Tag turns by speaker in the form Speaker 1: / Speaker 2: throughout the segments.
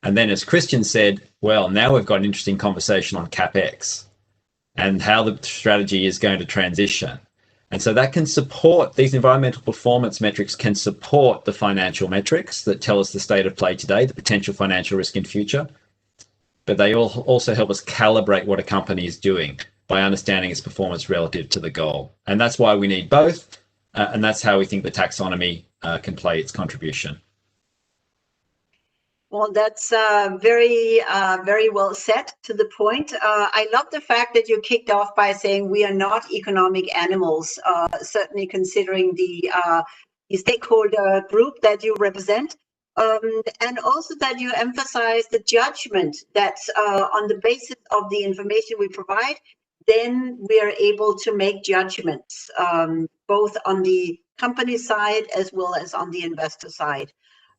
Speaker 1: And then, as Christian said, well, now we've got an interesting conversation on CapEx and how the strategy is going to transition. And so that can support, these environmental performance metrics can support the financial metrics that tell us the state of play today, the potential financial risk in future. But they also help us calibrate what a company is doing by understanding its performance relative to the goal. And that's why we need both. And that's how we think the taxonomy can play its contribution.
Speaker 2: Well, that's very well said, to the point. I love the fact that you kicked off by saying we are not economic animals, certainly considering the stakeholder group that you represent, and also that you emphasize the judgment that on the basis of the information we provide, then we are able to make judgments, both on the company side as well as on the investor side.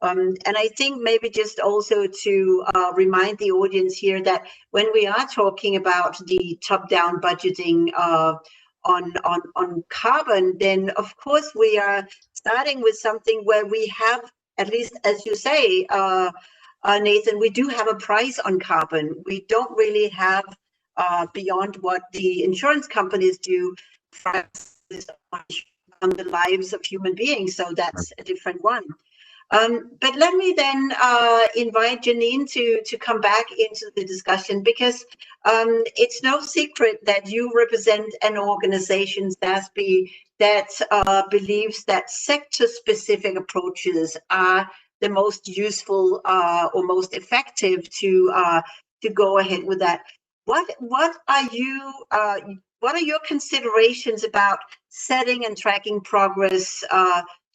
Speaker 2: And I think maybe just also to remind the audience here that when we are talking about the top-down budgeting on carbon, then of course we are starting with something where we have, at least as you say, Nathan, we do have a price on carbon. We don't really have, beyond what the insurance companies do, prices on the lives of human beings. So that's a different one. But let me then invite Janine to come back into the discussion, because it's no secret that you represent an organization, SASB, that believes that sector-specific approaches are the most useful or most effective to go ahead with that. What are your considerations about setting and tracking progress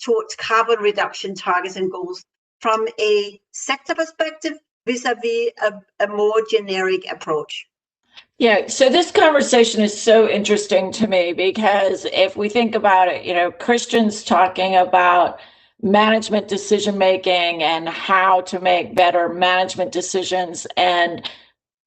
Speaker 2: towards carbon reduction targets and goals from a sector perspective vis-a-vis a more generic approach?
Speaker 3: Yeah, so this conversation is so interesting to me, because if we think about it, Christian's talking about management decision making and how to make better management decisions, and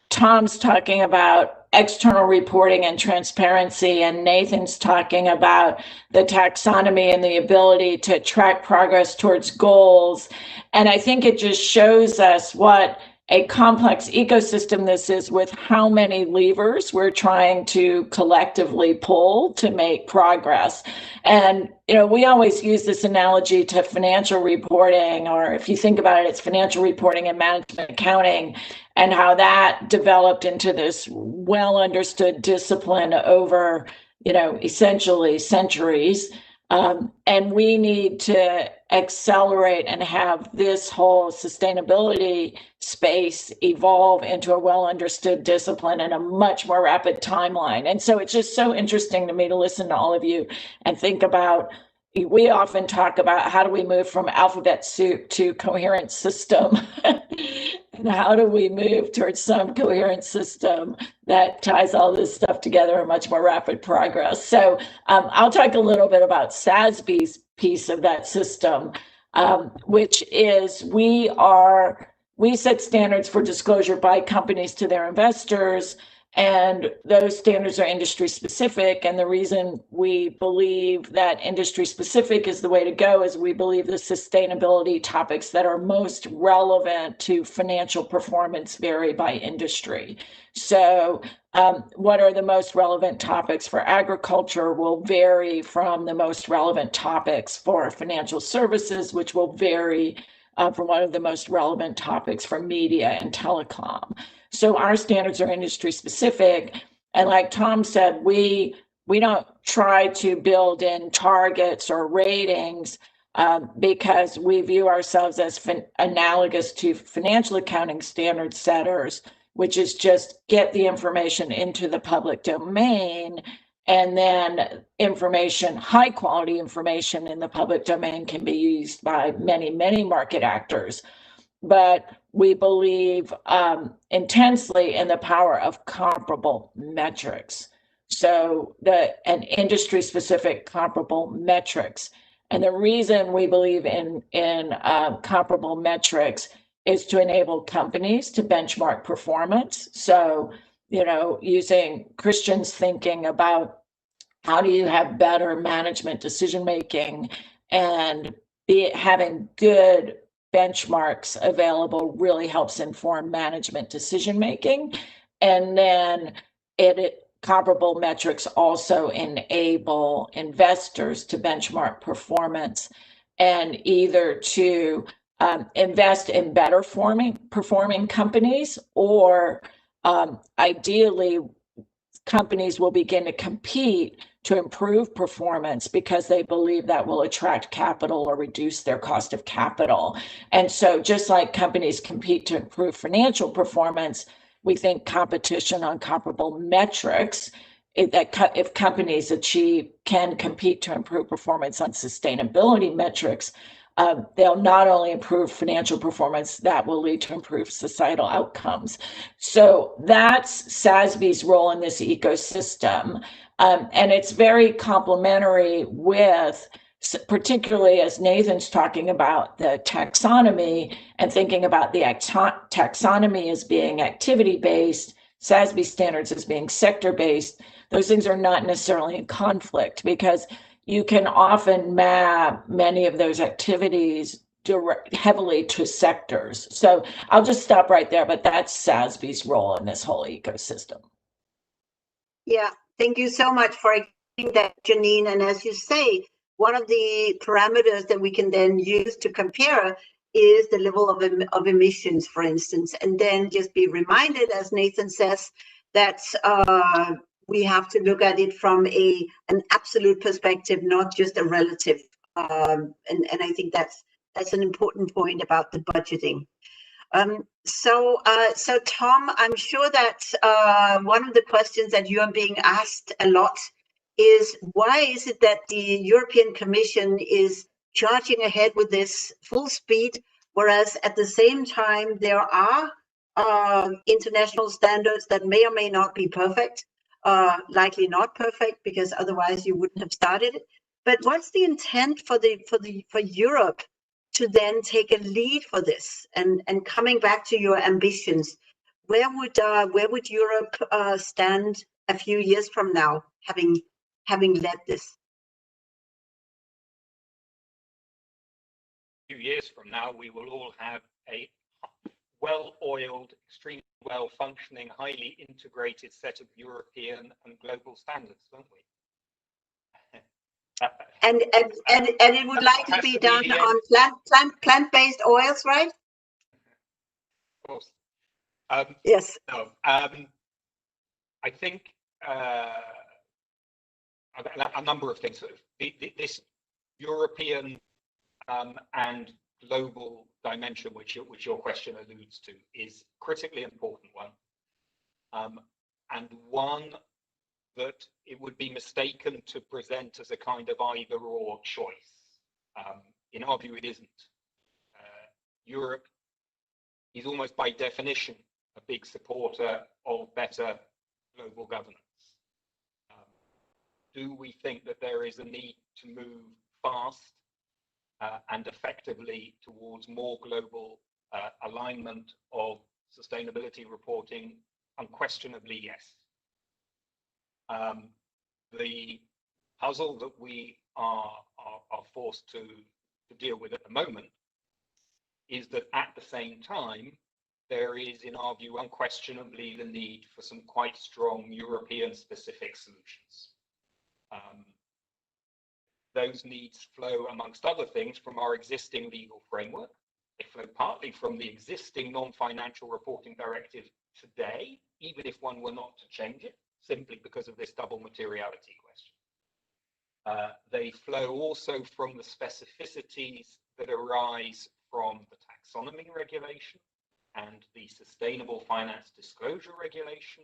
Speaker 3: Tom's talking about external reporting and transparency, and Nathan's talking about the taxonomy and the ability to track progress towards goals. And I think it just shows us what a complex ecosystem this is, with how many levers we're trying to collectively pull to make progress. And we always use this analogy to financial reporting, or if you think about it, it's financial reporting and management accounting, and how that developed into this well understood discipline over essentially centuries. And we need to accelerate and have this whole sustainability space evolve into a well understood discipline in a much more rapid timeline. And so it's just so interesting to me to listen to all of you and think about, we often talk about how do we move from alphabet soup to coherent system, and how do we move towards some coherent system that ties all this stuff together in much more rapid progress. So I'll talk a little bit about SASB's piece of that system, which is we set standards for disclosure by companies to their investors, and those standards are industry specific. And the reason we believe that industry specific is the way to go is we believe the sustainability topics that are most relevant to financial performance vary by industry. So what are the most relevant topics for agriculture will vary from the most relevant topics for financial services, which will vary from one of the most relevant topics for media and telecom. So our standards are industry specific. And like Tom said, we don't try to build in targets or ratings because we view ourselves as analogous to financial accounting standard setters, which is just get the information into the public domain, and then information, high quality information in the public domain can be used by many, many market actors. But we believe intensely in the power of comparable metrics. So an industry-specific comparable metrics. And the reason we believe in comparable metrics is to enable companies to benchmark performance. So, using Christian's thinking about how do you have better management decision-making and having good benchmarks available really helps inform management decision making. And then comparable metrics also enable investors to benchmark performance and either to invest in better performing companies, or ideally companies will begin to compete to improve performance because they believe that will attract capital or reduce their cost of capital. And so just like companies compete to improve financial performance, we think competition on comparable metrics, if companies can compete to improve performance on sustainability metrics, they'll not only improve financial performance, that will lead to improved societal outcomes. So that's SASB's role in this ecosystem. And it's very complementary with, particularly as Nathan's talking about the taxonomy and thinking about the taxonomy as being activity-based, SASB standards as being sector-based. Those things are not necessarily in conflict, because you can often map many of those activities heavily to sectors. So I'll just stop right there, but that's SASB's role in this whole ecosystem.
Speaker 2: Yeah, thank you so much for explaining that, Janine. And as you say, one of the parameters that we can then use to compare is the level of emissions, for instance, and then just be reminded, as Nathan says, that we have to look at it from an absolute perspective, not just a relative. And I think that's an important point about the budgeting. So Tom, I'm sure that one of the questions that you are being asked a lot is, why is it that the European Commission is charging ahead with this full speed, whereas at the same time there are international standards that may or may not be perfect, likely not perfect, because otherwise you wouldn't have started it. But what's the intent for Europe to then take a lead for this? And coming back to your ambitions, where would Europe stand a few years from now, having led this?
Speaker 4: A few years from now, we will all have a well-oiled, extremely well-functioning, highly integrated set of European and global standards, won't we?
Speaker 2: And it would likely be done on plant-based oils, right?
Speaker 4: Of course.
Speaker 2: Yes.
Speaker 4: No. I think a number of things. This European and global dimension, which your question alludes to, is critically important one, and one that it would be mistaken to present as a kind of either-or choice. In our view, it isn't. Europe is almost by definition a big supporter of better global governance. Do we think that there is a need to move fast and effectively towards more global alignment of sustainability reporting? Unquestionably, yes. The puzzle that we are forced to deal with at the moment is that at the same time, there is, in our view, unquestionably the need for some quite strong European specific solutions. Those needs flow, amongst other things, from our existing legal framework. They flow partly from the existing Non-Financial Reporting Directive today, even if one were not to change it, simply because of this double materiality question. They flow also from the specificities that arise from the taxonomy regulation and the sustainable finance disclosure regulation,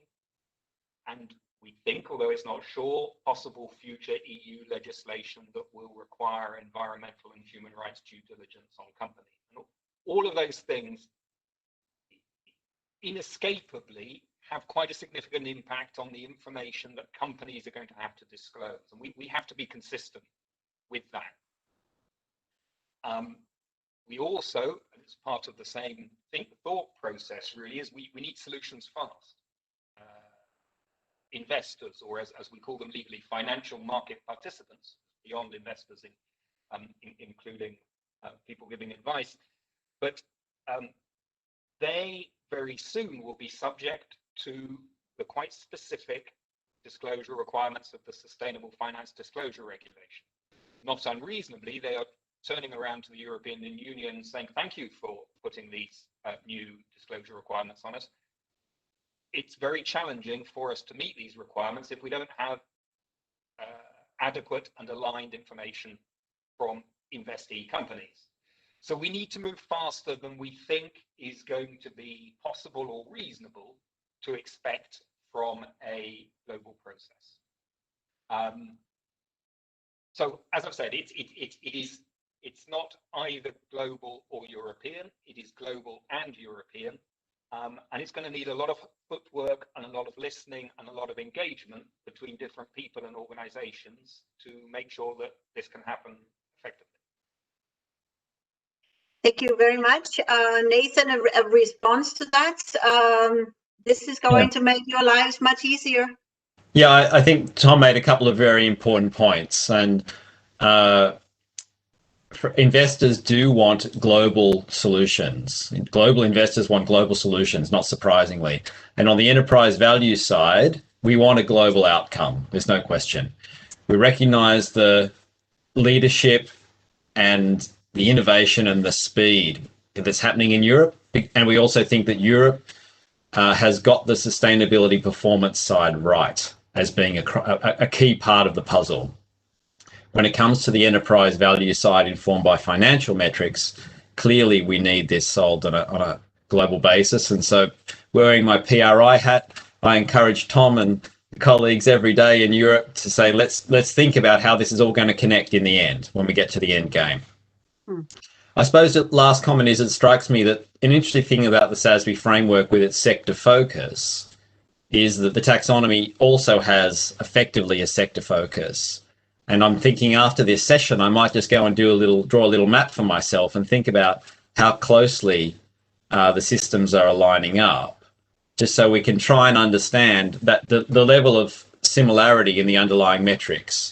Speaker 4: and we think, although it's not sure, possible future EU legislation that will require environmental and human rights due diligence on companies. And all of those things inescapably have quite a significant impact on the information that companies are going to have to disclose. And we have to be consistent with that. We also, and it's part of the same thought process really, is we need solutions fast. Investors, or as we call them legally, financial market participants, beyond investors, including people giving advice, but they very soon will be subject to the quite specific disclosure requirements of the Sustainable Finance Disclosure Regulation. Not unreasonably, they are turning around to the European Union saying, thank you for putting these new disclosure requirements on us. It's very challenging for us to meet these requirements if we don't have adequate and aligned information from investee companies. So we need to move faster than we think is going to be possible or reasonable to expect from a global process. So as I've said, it's not either global or European, it is global and European. And it's going to need a lot of footwork and a lot of listening and a lot of engagement between different people and organizations to make sure that this can happen effectively.
Speaker 2: Thank you very much. Nathan, a response to that? This is going to make your lives much easier.
Speaker 1: Yeah, I think Tom made a couple of very important points, and investors do want global solutions. Global investors want global solutions, not surprisingly. And on the enterprise value side, we want a global outcome. There's no question. We recognize the leadership and the innovation and the speed that's happening in Europe. And we also think that Europe has got the sustainability performance side right as being a key part of the puzzle. When it comes to the enterprise value side informed by financial metrics, clearly we need this solved on a global basis. And so wearing my PRI hat, I encourage Tom and colleagues every day in Europe to say, let's think about how this is all going to connect in the end when we get to the end game. I suppose the last comment is, it strikes me that an interesting thing about the SASB framework with its sector focus is that the taxonomy also has effectively a sector focus. And I'm thinking after this session, I might just go and draw a little map for myself and think about how closely the systems are aligning up, just so we can try and understand that the level of similarity in the underlying metrics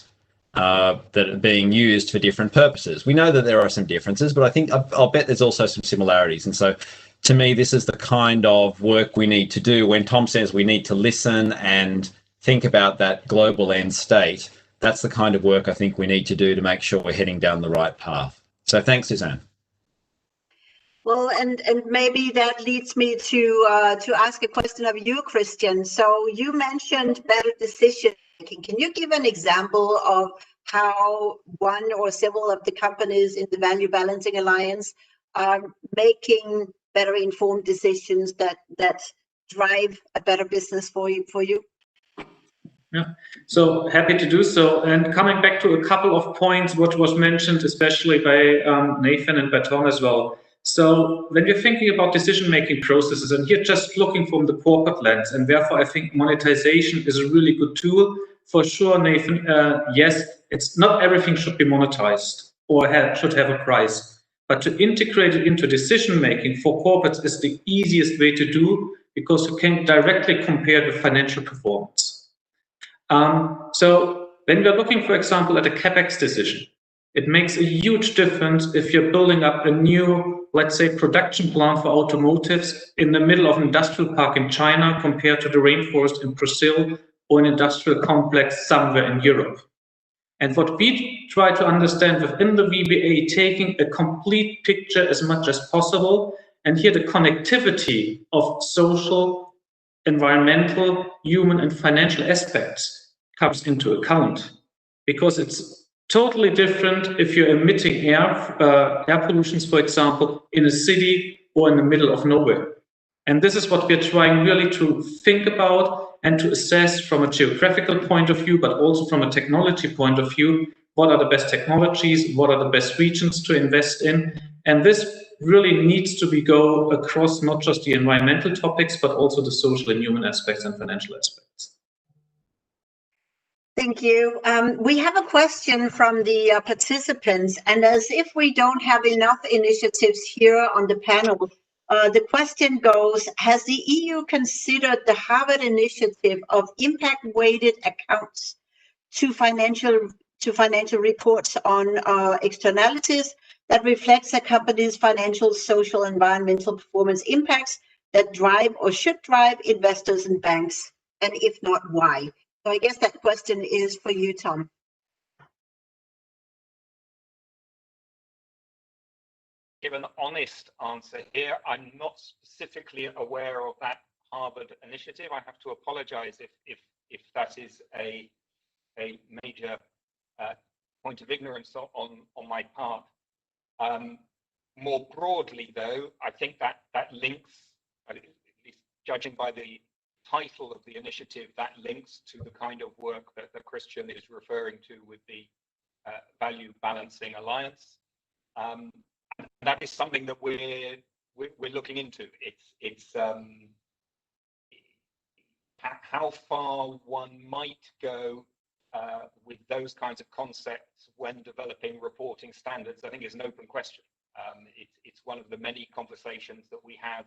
Speaker 1: that are being used for different purposes. We know that there are some differences, but I think I'll bet there's also some similarities. And so to me, this is the kind of work we need to do. When Tom says we need to listen and think about that global end state, that's the kind of work I think we need to do to make sure we're heading down the right path. So thanks, Suzanne.
Speaker 2: Well, and maybe that leads me to ask a question of you, Christian. So you mentioned better decision making. Can you give an example of how one or several of the companies in the Value Balancing Alliance are making better informed decisions that drive a better business for you?
Speaker 5: Yeah, so happy to do so. And coming back to a couple of points, what was mentioned, especially by Nathan and by Tom as well. So when you're thinking about decision-making processes, and you're just looking from the corporate lens, and therefore I think monetization is a really good tool. For sure, Nathan, yes, it's not everything should be monetized or should have a price. But to integrate it into decision-making for corporates is the easiest way to do, because you can directly compare the financial performance. So when we're looking, for example, at a CapEx decision, it makes a huge difference if you're building up a new, let's say, production plant for automotives in the middle of an industrial park in China compared to the rainforest in Brazil or an industrial complex somewhere in Europe. And what we try to understand within the VBA, taking a complete picture as much as possible, and here the connectivity of social, environmental, human, and financial aspects comes into account, because it's totally different if you're emitting air pollutions, for example, in a city or in the middle of nowhere. And this is what we're trying really to think about and to assess from a geographical point of view, but also from a technology point of view. What are the best technologies? What are the best regions to invest in? And this really needs to go across not just the environmental topics, but also the social and human aspects and financial aspects.
Speaker 2: Thank you. We have a question from the participants, and as if we don't have enough initiatives here on the panel, the question goes, has the EU considered the Harvard initiative of impact-weighted accounts to financial reports on externalities, that reflects a company's financial, social, environmental performance impacts that drive or should drive investors and banks? And if not, why? So I guess that question is for you, Tom.
Speaker 4: Give an honest answer here. I'm not specifically aware of that Harvard initiative. I have to apologize if that is a major point of ignorance on my part. More broadly, though, I think that links, at least judging by the title of the initiative, that links to the kind of work that Christian is referring to with the Value Balancing Alliance. That is something that we're looking into. It's how far one might go with those kinds of concepts when developing reporting standards, I think is an open question. It's one of the many conversations that we have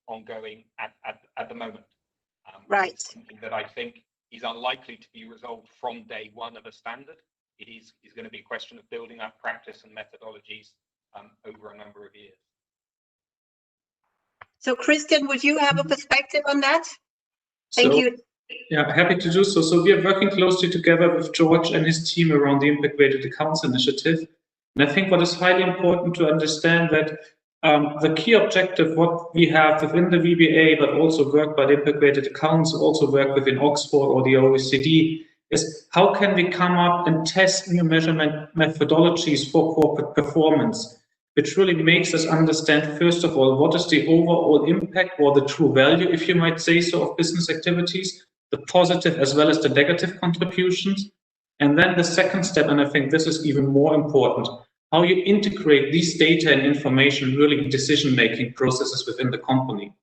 Speaker 4: ongoing at the moment.
Speaker 2: Right.
Speaker 4: Something that I think is unlikely to be resolved from day one of a standard. It is going to be a question of building up practice and methodologies over a number of years.
Speaker 2: So, Christian, would you have a perspective on that? Thank you.
Speaker 5: Yeah, happy to do so. So we are working closely together with George and his team around the Impact-Weighted Accounts initiative. And I think what is highly important to understand that the key objective, what we have within the VBA, but also work by the Impact-Weighted Accounts, also work within Oxford or the OECD, is how can we come up and test new measurement methodologies for corporate performance, which really makes us understand, first of all, what is the overall impact or the true value, if you might say so, of business activities, the positive as well as the negative contributions. And then the second step, and I think this is even more important, how you integrate these data and information really in decision-making processes within the company.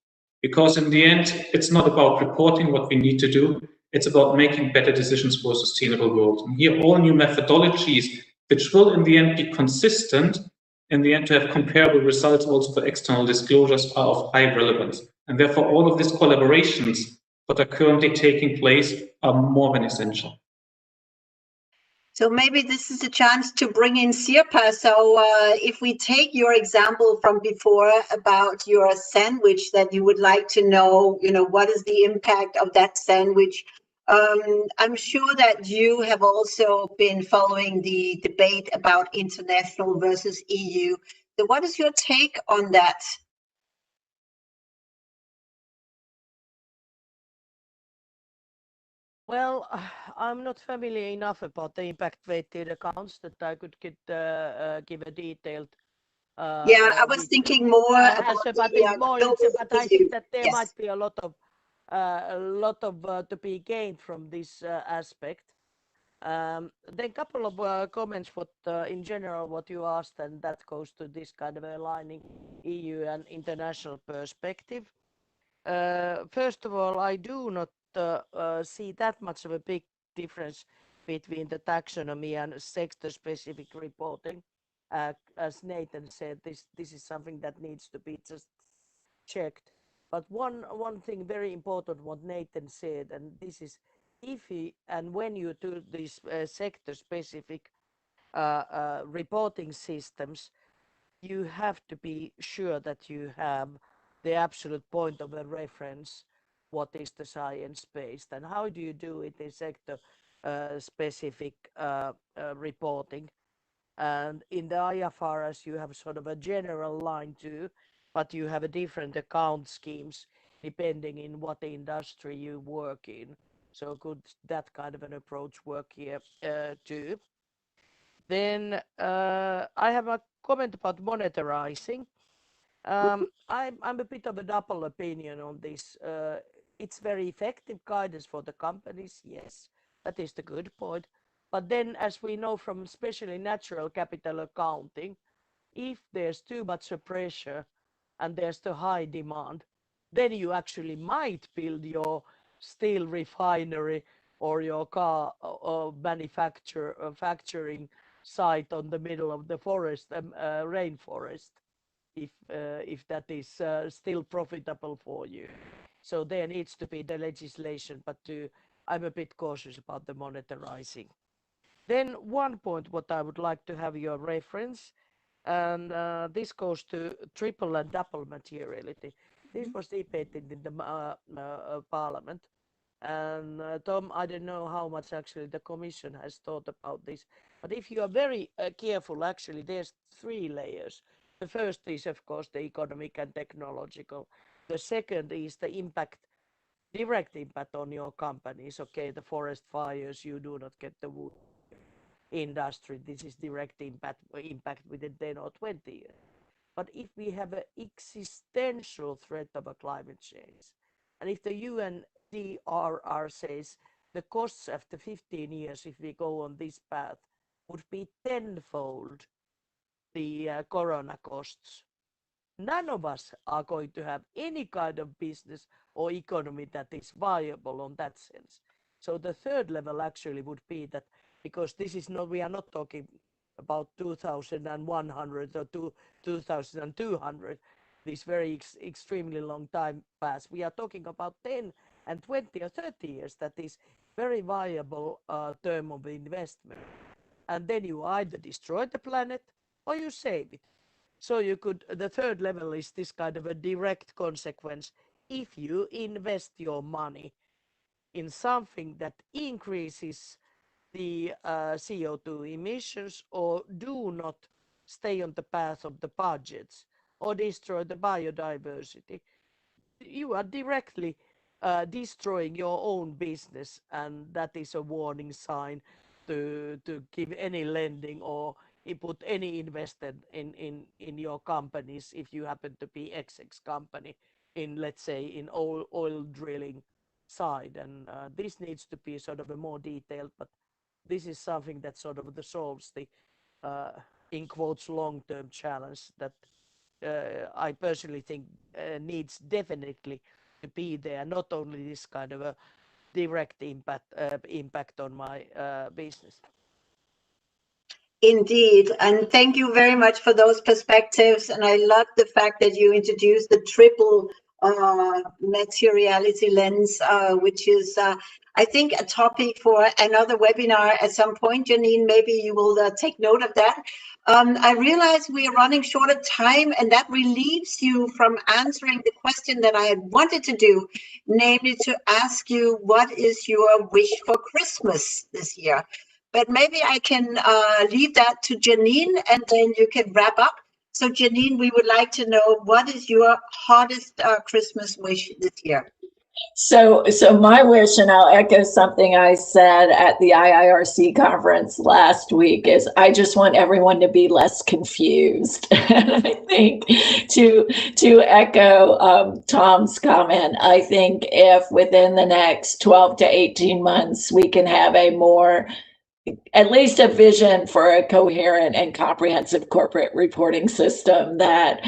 Speaker 5: Because in the end, it's not about reporting what we need to do, it's about making better decisions for a sustainable world. And here, all new methodologies, which will in the end be consistent, in the end to have comparable results also for external disclosures, are of high relevance. And therefore, all of these collaborations that are currently taking place are more than essential.
Speaker 2: So maybe this is a chance to bring in Sirpa. So if we take your example from before about your sandwich that you would like to know, what is the impact of that sandwich? I'm sure that you have also been following the debate about international versus EU. So what is your take on that?
Speaker 6: Well, I'm not familiar enough about the impact-weighted accounts that I could give a detailed.
Speaker 2: I was thinking more about
Speaker 6: but I think that there
Speaker 2: yes.
Speaker 6: might be a lot of to be gained from this aspect. Then a couple of comments what in general what you asked, and that goes to this kind of aligning EU and international perspective. First of all, I do not see that much of a big difference between the taxonomy and sector-specific reporting. As Nathan said, this is something that needs to be just checked. But one thing very important what Nathan said, and this is when you do these sector-specific reporting systems, you have to be sure that you have the absolute point of a reference, what is the science-based, and how do you do it in sector-specific reporting. And in the IFRS, you have sort of a general line too, but you have a different account schemes depending in what industry you work in. So could that kind of an approach work here too? Then I have a comment about monetarizing. I'm a bit of a double opinion on this. It's very effective guidance for the companies, yes, that is the good point. But then, as we know from especially natural capital accounting, if there's too much pressure and there's too high demand, then you actually might build your steel refinery or your car manufacturing site on the middle of the forest, rainforest, if that is still profitable for you. So there needs to be the legislation, but I'm a bit cautious about the monetarizing. Then one point what I would like to have your reference And this goes to triple and double materiality. This was debated in the parliament. And Tom, I don't know how much actually the Commission has thought about this, but if you are very careful, actually, there's 3 layers. The first is, of course, the economic and technological. The second is the impact, direct impact on your companies. Okay, the forest fires, you do not get the wood industry. This is direct impact within 10 or 20 years. But if we have an existential threat of a climate change, and if the UNDRR says the costs after 15 years, if we go on this path, would be tenfold the corona costs, none of us are going to have any kind of business or economy that is viable on that sense. So the third level actually would be that, because this is not, we are not talking about 2100 or 2200, this very extremely long time pass. We are talking about 10 and 20 or 30 years. That is very viable term of investment. And then you either destroy the planet or you save it. So you could, the third level is this kind of a direct consequence. If you invest your money in something that increases the CO2 emissions, or do not stay on the path of the budgets, or destroy the biodiversity, you are directly destroying your own business, and that is a warning sign to give any lending or put any investment in your companies if you happen to be XX company in, let's say, in oil drilling side. And this needs to be sort of a more detailed, but this is something that sort of solves the in quotes long-term challenge that I personally think needs definitely to be there, not only this kind of a direct impact on my business.
Speaker 2: Indeed, and thank you very much for those perspectives. And I love the fact that you introduced the triple materiality lens, which is, I think, a topic for another webinar at some point. Janine, maybe you will take note of that. I realize we are running short of time, and that relieves you from answering the question that I had wanted to do, namely to ask you, what is your wish for Christmas this year? But maybe I can leave that to Janine, and then you can wrap up. So Janine, we would like to know, what is your hardest Christmas wish this year?
Speaker 3: So my wish, and I'll echo something I said at the IIRC conference last week, is I just want everyone to be less confused. And I think to echo Tom's comment, I think if within the next 12 to 18 months, we can have a more, at least a vision for a coherent and comprehensive corporate reporting system that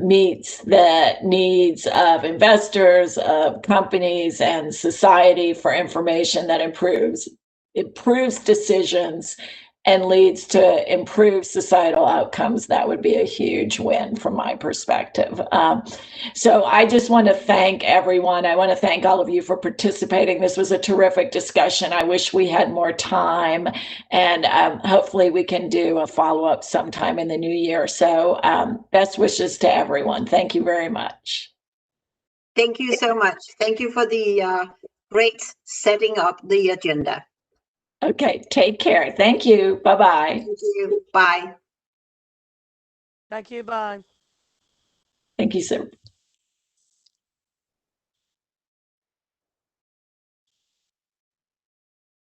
Speaker 3: meets the needs of investors, of companies, and society for information that improves decisions and leads to improved societal outcomes, that would be a huge win from my perspective. So I just want to thank everyone. I want to thank all of you for participating. This was a terrific discussion. I wish we had more time, and hopefully we can do a follow-up sometime in the new year. So best wishes to everyone. Thank you very much.
Speaker 2: Thank you so much. Thank you for the great setting up the agenda.
Speaker 3: Okay, take care. Thank you. Bye-bye.
Speaker 2: Thank you. Bye.
Speaker 6: Thank you. Bye.
Speaker 3: Thank you, sir.